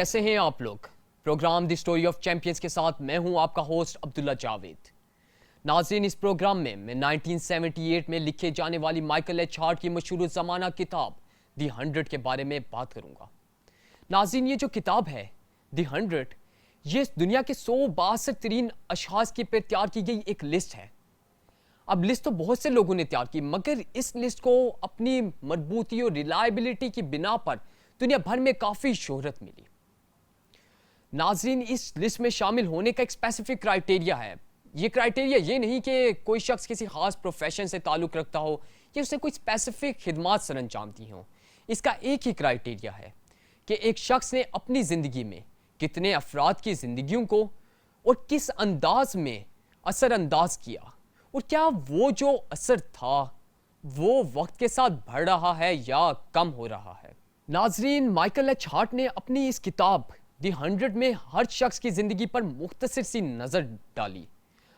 کیسے ہیں آپ لوگ؟ Programme the story of champions کے ساتھ میں ہوں آپ کا ہوسٹ عبداللہ جاوید۔ ناظرین، اس پروگرام میں 1978 میں لکھے جانے والی مائیکل ایچ ہارٹ کی مشہور زمانہ کتاب دی 100 کے بارے میں بات کروں گا۔ ناظرین، یہ جو کتاب ہے دی 100، یہ دنیا کے 100 بااثر ترین اشخاص کی پر تیار کی گئی ایک لسٹ ہے۔ اب لسٹ تو بہت سے لوگوں نے تیار کی، مگر اس لسٹ کو اپنی مربوطی اور ریلائبلٹی کی بنا پر دنیا بھر میں کافی شہرت ملی۔ ناظرین، اس لسٹ میں شامل ہونے کا ایک اسپیسیفک کرائیٹیریا ہے۔ یہ کرائیٹیریا یہ نہیں کہ کوئی شخص کسی خاص پروفیشن سے تعلق رکھتا ہو یا اسے کوئی اسپیسیفک خدمات سر انجام دی ہوں۔ اس کا ایک ہی کرائیٹیریا ہے کہ ایک شخص نے اپنی زندگی میں کتنے افراد کی زندگیوں کو اور کس انداز میں اثر انداز کیا، اور کیا وہ جو اثر تھا وہ وقت کے ساتھ بڑھ رہا ہے یا کم ہو رہا ہے۔ ناظرین، مائیکل ایچ ہارٹ نے اپنی اس کتاب دی 100 میں ہر شخص کی زندگی پر مختصر سی نظر ڈالی،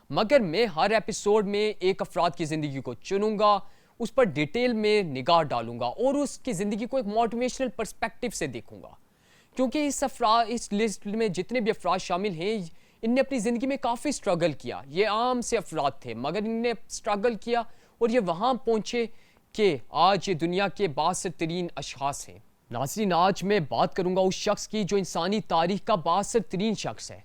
مگر میں ہر ایپیسوڈ میں ایک افراد کی زندگی کو چنوں گا، اس پر ڈیٹیل میں نگاہ ڈالوں گا اور اس کی زندگی کو ایک موٹیویشنل پرسپیکٹیو سے دیکھوں گا، کیونکہ اس لسٹ میں جتنے بھی افراد شامل ہیں ان نے اپنی زندگی میں کافی سٹرگل کیا۔ یہ عام سے افراد تھے، مگر ان نے سٹرگل کیا اور یہ وہاں پہنچے کہ آج یہ دنیا کے بااثر ترین اشخاص ہیں۔ ناظرین، آج میں بات کروں گا اس شخص کی جو انسانی تاریخ کا بااثر ترین شخص ہے۔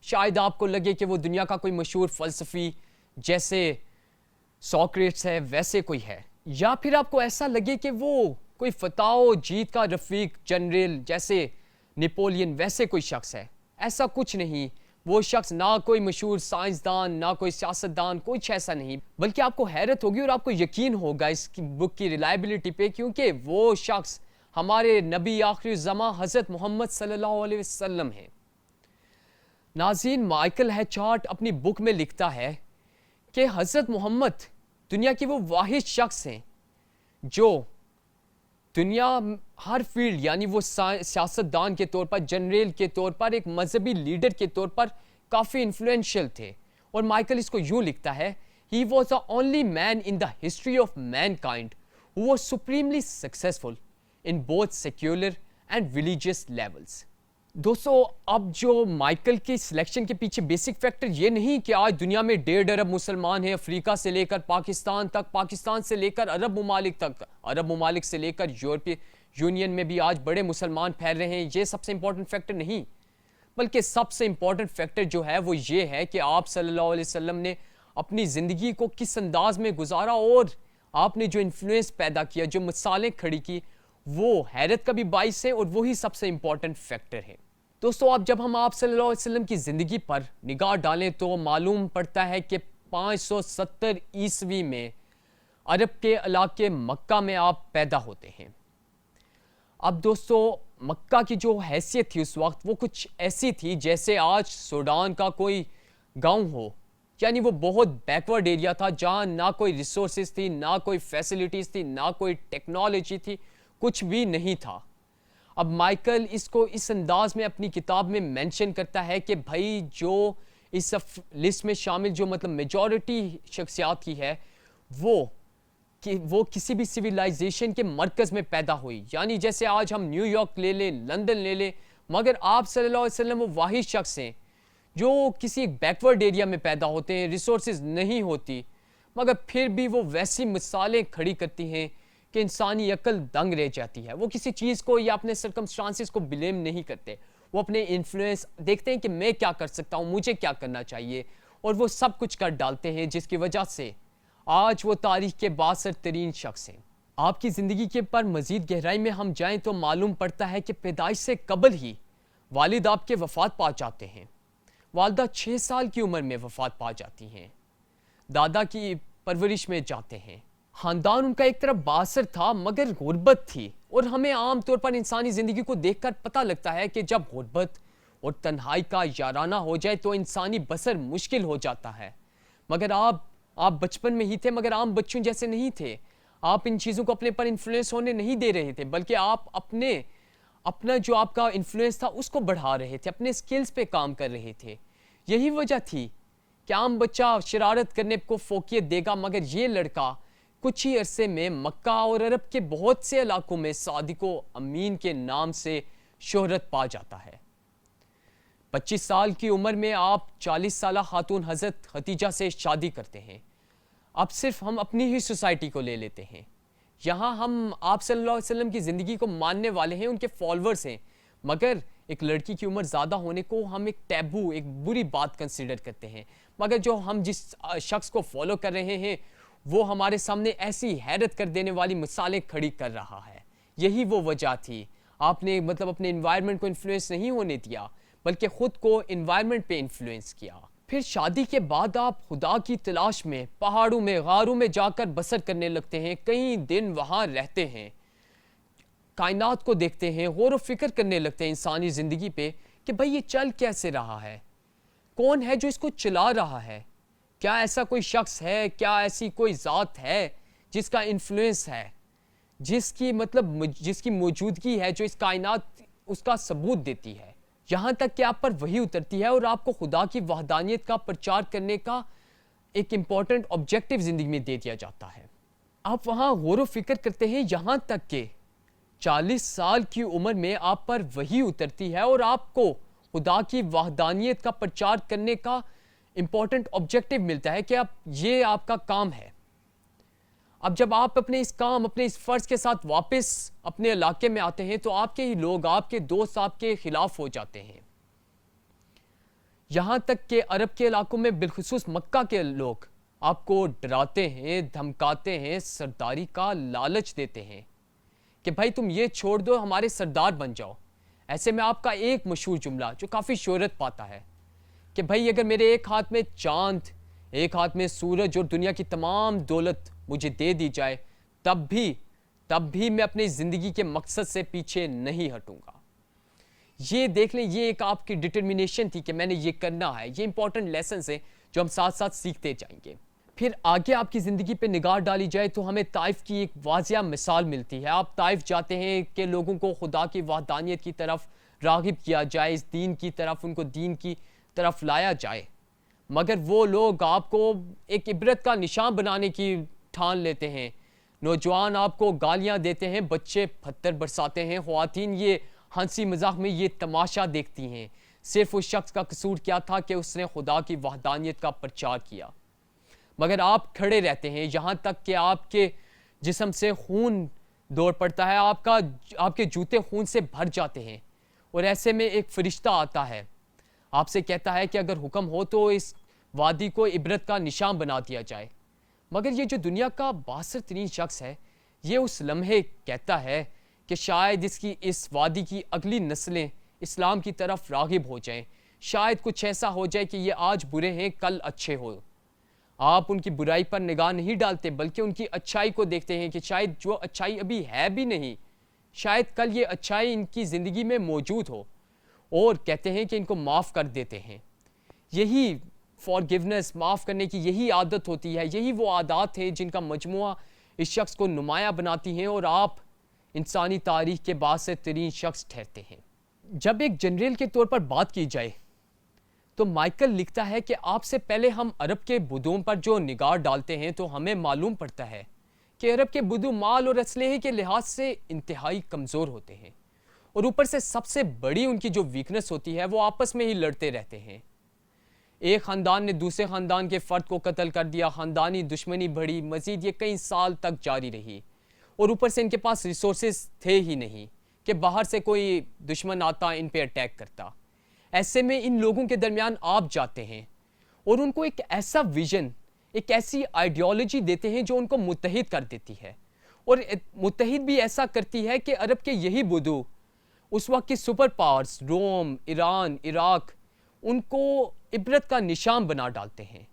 شاید آپ کو لگے کہ وہ دنیا کا کوئی مشہور فلسفی جیسے سوکریٹس ہے ویسے کوئی ہے، یا پھر آپ کو ایسا لگے کہ وہ کوئی فتح و جیت کا رفیق جنرل جیسے نیپولین ویسے کوئی شخص ہے۔ ایسا کچھ نہیں۔ وہ شخص نہ کوئی مشہور سائنسدان، نہ کوئی سیاستدان، کچھ ایسا نہیں، بلکہ آپ کو حیرت ہوگی اور آپ کو یقین ہوگا اس کی بک کی ریلائبلٹی پہ، کیونکہ وہ شخص ہمارے نبی آخری زماں حضرت محمد صلی اللہ علیہ وسلم ہیں۔ ناظرین، مائیکل ایچ ہارٹ اپنی بک میں لکھتا ہے کہ حضرت محمد دنیا کی وہ واحد شخص ہیں جو دنیا ہر فیلڈ، یعنی وہ سیاستدان کے طور پر، جنرل کے طور پر، ایک مذہبی لیڈر کے طور پر کافی انفلوئنشل تھے۔ اور مائیکل اس کو یوں لکھتا ہے: He was the only man in the history of mankind who was supremely successful in both secular and religious levels۔ دوستو، اب جو مائیکل کی سلیکشن کے پیچھے بیسک فیکٹر یہ نہیں کہ آج دنیا میں 1.5 ارب مسلمان ہیں، افریقہ سے لے کر پاکستان تک، پاکستان سے لے کر عرب ممالک تک، عرب ممالک سے لے کر یورپی یونین میں بھی آج بڑے مسلمان پھیل رہے ہیں، یہ سب سے امپورٹنٹ فیکٹر نہیں، بلکہ سب سے امپورٹنٹ فیکٹر جو ہے وہ یہ ہے کہ آپ صلی اللہ علیہ وسلم نے اپنی زندگی کو کس انداز میں گزارا اور آپ نے جو انفلوئنس پیدا کیا، جو مثالیں کھڑی کی، وہ حیرت کا بھی باعث ہے اور وہی سب سے امپورٹنٹ فیکٹر ہے۔ دوستو، اب جب ہم آپ صلی اللہ علیہ وسلم کی زندگی پر نگاہ ڈالیں تو معلوم پڑتا ہے کہ 570 عیسوی میں عرب کے علاقے مکہ میں آپ پیدا ہوتے ہیں۔ اب دوستو، مکہ کی جو حیثیت تھی اس وقت وہ کچھ ایسی تھی جیسے آج سوڈان کا کوئی گاؤں ہو، یعنی وہ بہت بیکورڈ ایریا تھا جہاں نہ کوئی ریسورسز تھی، نہ کوئی فیسلٹیز تھی، نہ کوئی ٹیکنالوجی تھی، کچھ بھی نہیں تھا۔ اب مائیکل اس کو اس انداز میں اپنی کتاب میں مینشن کرتا ہے کہ بھائی جو اس لسٹ میں شامل جو مطلب میجورٹی شخصیات کی ہے وہ کسی بھی سویلائزیشن کے مرکز میں پیدا ہوئی، یعنی جیسے آج ہم نیو یارک لے لیں، لندن لے لیں، مگر آپ صلی اللہ علیہ وسلم وہ واحد شخص ہیں جو کسی ایک بیکورڈ ایریا میں پیدا ہوتے ہیں، ریسورسز نہیں ہوتی، مگر پھر بھی وہ ویسی مثالیں کھڑی کرتی ہیں کہ انسانی عقل دنگ رہ جاتی ہے۔ وہ کسی چیز کو یا اپنے سرکمسٹانسز کو بلیم نہیں کرتے، وہ اپنے انفلوئنس دیکھتے ہیں کہ میں کیا کر سکتا ہوں، مجھے کیا کرنا چاہیے، اور وہ سب کچھ کر ڈالتے ہیں، جس کی وجہ سے آج وہ تاریخ کے بااثر ترین شخص ہیں۔ آپ کی زندگی کے پر مزید گہرائی میں ہم جائیں تو معلوم پڑتا ہے کہ پیدائش سے قبل ہی والد آپ کے وفات پا جاتے ہیں، والدہ 6 سال کی عمر میں وفات پا جاتی ہیں، دادا کی پرورش میں جاتے ہیں، خاندان ان کا ایک طرف بااثر تھا مگر غربت تھی، اور ہمیں عام طور پر انسانی زندگی کو دیکھ کر پتہ لگتا ہے کہ جب غربت اور تنہائی کا یارانہ ہو جائے تو انسانی بسر مشکل ہو جاتا ہے۔ مگر آپ بچپن میں ہی تھے، مگر عام بچوں جیسے نہیں تھے، آپ ان چیزوں کو اپنے پر انفلوئنس ہونے نہیں دے رہے تھے، بلکہ آپ اپنا جو آپ کا انفلوئنس تھا اس کو بڑھا رہے تھے، اپنے سکلز پہ کام کر رہے تھے۔ یہی وجہ تھی کہ عام بچہ شرارت کرنے کو فوقیت دے گا، مگر یہ لڑکا کچھ ہی عرصے میں مکہ اور عرب کے بہت سے علاقوں میں صادق و امین کے نام سے شہرت پا جاتا ہے۔ 25 سال کی عمر میں آپ 40 سالہ خاتون حضرت ختیجہ سے شادی کرتے ہیں۔ اب صرف ہم اپنی ہی سوسائٹی کو لے لیتے ہیں، یہاں ہم آپ صلی اللہ علیہ وسلم کی زندگی کو ماننے والے ہیں، ان کے فالورز ہیں، مگر ایک لڑکی کی عمر زیادہ ہونے کو ہم ایک ٹیبو، ایک بری بات کنسیڈر کرتے ہیں۔ مگر جو ہم جس شخص کو فالو کر رہے ہیں وہ ہمارے سامنے ایسی حیرت کر دینے والی مثالیں کھڑی کر رہا ہے۔ یہی وہ وجہ تھی، آپ نے اپنے انوائرمنٹ کو انفلوئنس نہیں ہونے دیا بلکہ خود کو انوائرمنٹ پہ انفلوئنس کیا۔ پھر شادی کے بعد آپ خدا کی تلاش میں پہاڑوں میں، غاروں میں جا کر بسر کرنے لگتے ہیں، کئی دن وہاں رہتے ہیں، کائنات کو دیکھتے ہیں، غور و فکر کرنے لگتے ہیں انسانی زندگی پہ کہ بھئی یہ چل کیسے رہا ہے، کون ہے جو اس کو چلا رہا ہے، کیا ایسا کوئی شخص ہے، کیا ایسی کوئی ذات ہے جس کا انفلوئنس ہے، جس کی موجودگی ہے، جو اس کائنات اس کا ثبوت دیتی ہے، یہاں تک کہ آپ پر وحی اترتی ہے اور آپ کو خدا کی وحدانیت کا پرچار کرنے کا ایک امپورٹنٹ آبجیکٹو زندگی میں دے دیا جاتا ہے۔ آپ وہاں غور و فکر کرتے ہیں یہاں تک کہ 40 سال کی عمر میں آپ پر وحی اترتی ہے اور آپ کو خدا کی وحدانیت کا پرچار کرنے کا امپورٹنٹ آبجیکٹو ملتا ہے کہ یہ آپ کا کام ہے۔ اب جب آپ اپنے اس فرض کے ساتھ واپس اپنے علاقے میں آتے ہیں تو آپ کے ہی لوگ، آپ کے دوست آپ کے خلاف ہو جاتے ہیں، یہاں تک کہ عرب کے علاقوں میں بالخصوص مکہ کے لوگ آپ کو ڈراتے ہیں، دھمکاتے ہیں، سرداری کا لالچ دیتے ہیں کہ بھائی تم یہ چھوڑ دو، ہمارے سردار بن جاؤ۔ ایسے میں آپ کا ایک مشہور جملہ جو کافی شہرت پاتا ہے کہ بھائی اگر میرے ایک ہاتھ میں چاند، ایک ہاتھ میں سورج اور دنیا کی تمام دولت مجھے دے دی جائے تب بھی میں اپنی زندگی کے مقصد سے پیچھے نہیں ہٹوں گا۔ یہ دیکھ لیں، یہ ایک آپ کی ڈٹرمنیشن تھی کہ میں نے یہ کرنا ہے۔ یہ امپورٹنٹ لیسنز ہیں جو ہم ساتھ ساتھ سیکھتے جائیں گے۔ پھر آگے آپ کی زندگی پہ نگاہ ڈالی جائے تو ہمیں طائف کی ایک واضح مثال ملتی ہے۔ آپ طائف جاتے ہیں کہ لوگوں کو خدا کی وحدانیت کی طرف راغب کیا جائے، اس دین کی طرف، ان کو دین کی طرف لایا جائے، مگر وہ لوگ آپ کو ایک عبرت کا نشان بنانے کی ٹھان لیتے ہیں۔ نوجوان آپ کو گالیاں دیتے ہیں، بچے پتھر برساتے ہیں، خواتین یہ ہنسی مذاق میں یہ تماشا دیکھتی ہیں۔ صرف اس شخص کا قصور کیا تھا کہ اس نے خدا کی وحدانیت کا پرچار کیا، مگر آپ کھڑے رہتے ہیں یہاں تک کہ آپ کے جسم سے خون دوڑ پڑتا ہے، آپ کے جوتے خون سے بھر جاتے ہیں، اور ایسے میں ایک فرشتہ آتا ہے، آپ سے کہتا ہے کہ اگر حکم ہو تو اس وادی کو عبرت کا نشان بنا دیا جائے۔ مگر یہ جو دنیا کا باثر ترین شخص ہے، یہ اس لمحے کہتا ہے کہ شاید اس وادی کی اگلی نسلیں اسلام کی طرف راغب ہو جائیں، شاید کچھ ایسا ہو جائے کہ یہ آج برے ہیں کل اچھے ہو۔ آپ ان کی برائی پر نگاہ نہیں ڈالتے بلکہ ان کی اچھائی کو دیکھتے ہیں کہ شاید جو اچھائی ابھی ہے بھی نہیں، شاید کل یہ اچھائی ان کی زندگی میں موجود ہو، اور کہتے ہیں کہ ان کو معاف کر دیتے ہیں۔ یہی فارگیونیس، معاف کرنے کی یہی عادت ہوتی ہے، یہی وہ عادات ہیں جن کا مجموعہ اس شخص کو نمایاں بناتی ہیں اور آپ انسانی تاریخ کے باعث ترین شخص ٹھہرتے ہیں۔ جب ایک جنرل کے طور پر بات کی جائے تو مائیکل لکھتا ہے کہ آپ سے پہلے ہم عرب کے بدوؤں پر جو نگاہ ڈالتے ہیں تو ہمیں معلوم پڑتا ہے کہ عرب کے بدو مال اور اسلحے کے لحاظ سے انتہائی کمزور ہوتے ہیں، اور اوپر سے سب سے بڑی ان کی جو ویکنس ہوتی ہے وہ آپس میں ہی لڑتے رہتے ہیں۔ ایک خاندان نے دوسرے خاندان کے فرد کو قتل کر دیا، خاندانی دشمنی بڑھی، مزید یہ کئی سال تک جاری رہی، اور اوپر سے ان کے پاس ریسورسز تھے ہی نہیں کہ باہر سے کوئی دشمن آتا ان پہ اٹیک کرتا۔ ایسے میں ان لوگوں کے درمیان آپ جاتے ہیں اور ان کو ایک ایسا ویژن، ایک ایسی آئیڈیالوجی دیتے ہیں جو ان کو متحد کر دیتی ہے، اور متحد بھی ایسا کرتی ہے کہ عرب کے یہی بدو اس وقت کی سپر پاورز روم، ایران، عراق ان کو عبرت کا نشان بنا ڈالتے ہیں،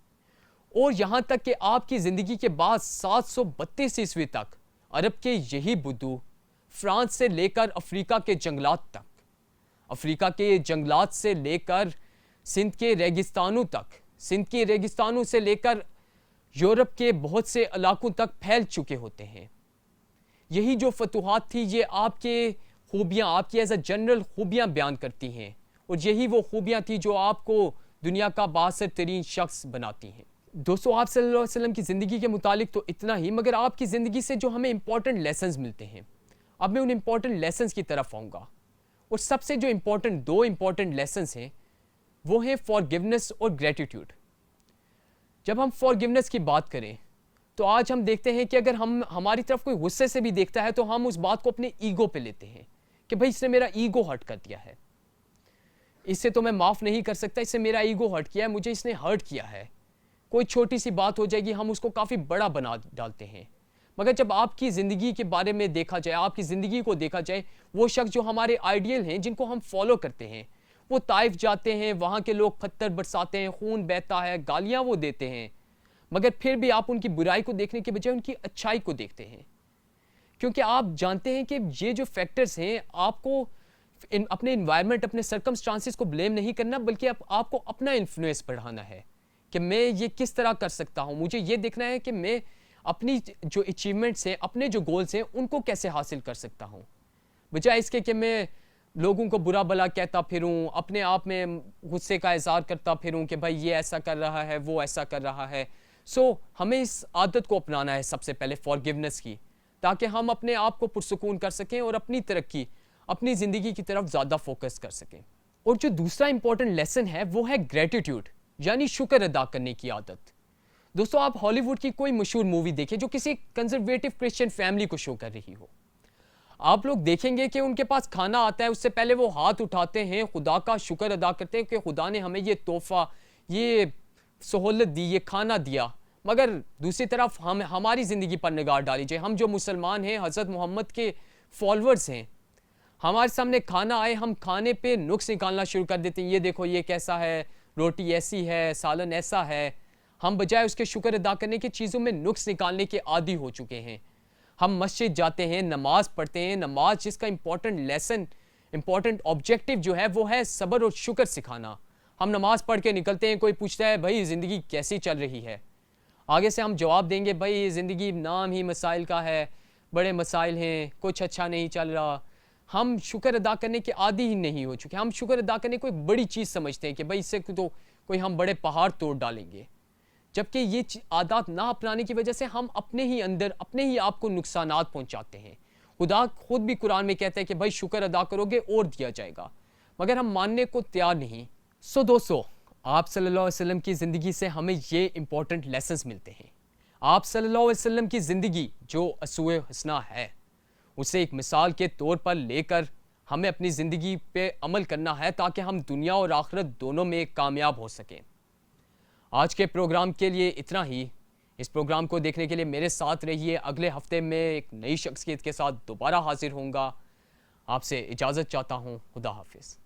اور یہاں تک کہ آپ کی زندگی کے بعد 732 عیسوی تک عرب کے یہی بدو فرانس سے لے کر افریقہ کے جنگلات تک، افریقہ کے جنگلات سے لے کر سندھ کے ریگستانوں تک، سندھ کے ریگستانوں سے لے کر یورپ کے بہت سے علاقوں تک پھیل چکے ہوتے ہیں۔ یہی جو فتوحات تھی یہ آپ کے خوبیاں، آپ کی ایز اے جنرل خوبیاں بیان کرتی ہیں، اور یہی وہ خوبیاں تھی جو آپ کو دنیا کا بااثر ترین شخص بناتی ہیں۔ دوستو، آپ صلی اللہ علیہ وسلم کی زندگی کے متعلق تو اتنا ہی، مگر آپ کی زندگی سے جو ہمیں امپورٹنٹ لیسنز ملتے ہیں، اب میں ان امپورٹنٹ لیسنز کی طرف آؤں گا، اور سب سے جو دو امپورٹنٹ لیسنز ہیں وہ ہے فارگیونیس اور گریٹیٹیوڈ. جب ہم فارگیونیس کی بات کریں تو آج ہم دیکھتے ہیں کہ اگر ہماری طرف کوئی غصے سے بھی دیکھتا ہے تو ہم اس بات کو اپنے ایگو پہ لیتے ہیں کہ بھائی اس نے میرا ایگو ہرٹ کر دیا ہے, اس سے تو میں معاف نہیں کر سکتا, اس سے میرا ایگو ہرٹ کیا ہے, مجھے اس نے ہرٹ کیا ہے. کوئی چھوٹی سی بات ہو جائے گی ہم اس کو کافی بڑا بنا ڈالتے ہیں. مگر جب آپ کی زندگی کے بارے میں دیکھا جائے, آپ کی زندگی کو دیکھا جائے, وہ شخص جو ہمارے آئیڈیل ہیں, جن کو ہم فالو کرتے ہیں, وہ طائف جاتے ہیں, وہاں کے لوگ پتھر برساتے ہیں, خون بہتا ہے, گالیاں وہ دیتے ہیں, مگر پھر بھی آپ ان کی برائی کو دیکھنے کے بجائے ان کی اچھائی کو دیکھتے ہیں, کیونکہ آپ جانتے ہیں کہ یہ جو فیکٹرز ہیں, آپ کو اپنے انوائرمنٹ, اپنے سرکمسٹانسز کو بلیم نہیں کرنا, بلکہ آپ کو اپنا انفلوئنس بڑھانا ہے کہ میں یہ کس طرح کر سکتا ہوں. مجھے یہ دیکھنا ہے کہ میں اپنی جو اچیومنٹس ہیں, اپنے جو گولز ہیں, ان کو کیسے حاصل کر سکتا ہوں, بجائے اس کے کہ میں لوگوں کو برا بھلا کہتا پھروں, اپنے آپ میں غصے کا اظہار کرتا پھروں کہ بھائی یہ ایسا کر رہا ہے, وہ ایسا کر رہا ہے. ہمیں اس عادت کو اپنانا ہے سب سے پہلے فارگیونیس کی, تاکہ ہم اپنے آپ کو پرسکون کر سکیں اور اپنی ترقی, اپنی زندگی کی طرف زیادہ فوکس کر سکیں. اور جو دوسرا امپورٹنٹ لیسن ہے وہ ہے گریٹیٹیوڈ, یعنی شکر ادا کرنے کی عادت. دوستو, آپ ہالی ووڈ کی کوئی مشہور مووی دیکھیں جو کسی کنزرویٹو کرسچن فیملی کو شو کر رہی ہو, آپ لوگ دیکھیں گے کہ ان کے پاس کھانا آتا ہے, اس سے پہلے وہ ہاتھ اٹھاتے ہیں, خدا کا شکر ادا کرتے ہیں کہ خدا نے ہمیں یہ تحفہ, یہ سہولت دی, یہ کھانا دیا. مگر دوسری طرف ہماری زندگی پر نگاہ ڈالی جائے, ہم جو مسلمان ہیں, حضرت محمد کے فالورز ہیں, ہمارے سامنے کھانا آئے, ہم کھانے پہ نقص نکالنا شروع کر دیتے ہیں, یہ دیکھو یہ کیسا ہے, روٹی ایسی ہے, سالن ایسا ہے. ہم بجائے اس کے شکر ادا کرنے کی چیزوں میں نقص نکالنے کے عادی ہو چکے ہیں. ہم مسجد جاتے ہیں, نماز پڑھتے ہیں, نماز جس کا امپورٹنٹ لیسن, امپورٹنٹ آبجیکٹیو جو ہے وہ ہے صبر اور شکر سکھانا. ہم نماز پڑھ کے نکلتے ہیں, کوئی پوچھتا ہے بھائی زندگی کیسی چل رہی ہے, آگے سے ہم جواب دیں گے بھائی زندگی نام ہی مسائل کا ہے, بڑے مسائل ہیں, کچھ اچھا نہیں چل رہا. ہم شکر ادا کرنے کے عادی ہی نہیں ہو چکے. ہم شکر ادا کرنے کو ایک بڑی چیز سمجھتے ہیں کہ بھائی اس سے تو کوئی ہم بڑے پہاڑ توڑ ڈالیں گے, جبکہ یہ عادات نہ اپنانے کی وجہ سے ہم اپنے ہی اندر اپنے ہی آپ کو نقصانات پہنچاتے ہیں. خدا خود بھی قرآن میں کہتا ہے کہ بھائی شکر ادا کرو گے اور دیا جائے گا, مگر ہم ماننے کو تیار نہیں. دوستو, آپ صلی اللہ علیہ وسلم کی زندگی سے ہمیں یہ امپورٹنٹ لیسنز ملتے ہیں. آپ صلی اللہ علیہ وسلم کی زندگی جو اسوہ حسنہ ہے, اسے ایک مثال کے طور پر لے کر ہمیں اپنی زندگی پہ عمل کرنا ہے, تاکہ ہم دنیا اور آخرت دونوں میں کامیاب ہو سکیں. آج کے پروگرام کے لیے اتنا ہی. اس پروگرام کو دیکھنے کے لیے میرے ساتھ رہیے. اگلے ہفتے میں ایک نئی شخصیت کے ساتھ دوبارہ حاضر ہوں گا. آپ سے اجازت چاہتا ہوں. خدا حافظ.